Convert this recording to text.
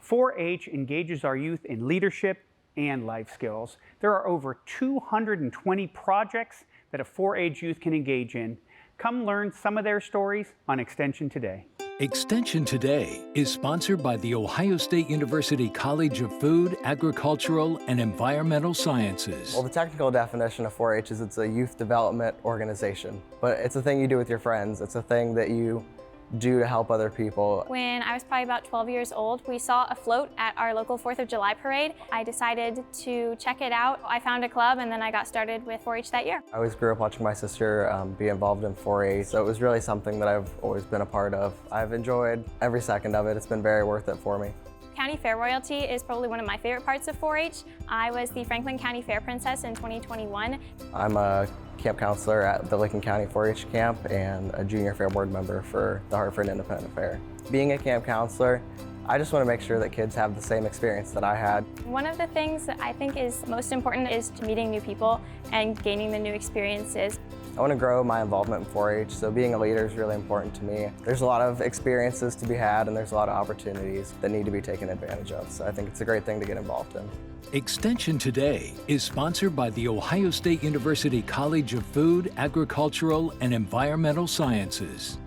4-H engages our youth in leadership and life skills. There are over 220 projects that a 4-H youth can engage in. Come learn some of their stories on Extension Today. Extension Today is sponsored by the Ohio State University College of Food, Agricultural, and Environmental Sciences. Well, the technical definition of 4-H is it's a youth development organization, but it's a thing you do with your friends. It's a thing that you do to help other people. When I was probably about 12 years old, we saw a float at our local 4th of July parade. I decided to check it out. I found a club and then I got started with 4-H that year. I always grew up watching my sister be involved in 4-H, so it was really something that I've always been a part of. I've enjoyed every second of it. It's been very worth it for me. County Fair royalty is probably one of my favorite parts of 4-H. I was the Franklin County Fair Princess in 2021. I'm a camp counselor at the Licking County 4-H camp and a junior fair board member for the Hartford Independent Fair. Being a camp counselor, I just want to make sure that kids have the same experience that I had. One of the things that I think is most important is meeting new people and gaining the new experiences. I want to grow my involvement in 4-H, so being a leader is really important to me. There's a lot of experiences to be had and there's a lot of opportunities that need to be taken advantage of, so I think it's a great thing to get involved in. Extension Today is sponsored by the Ohio State University College of Food, Agricultural, and Environmental Sciences.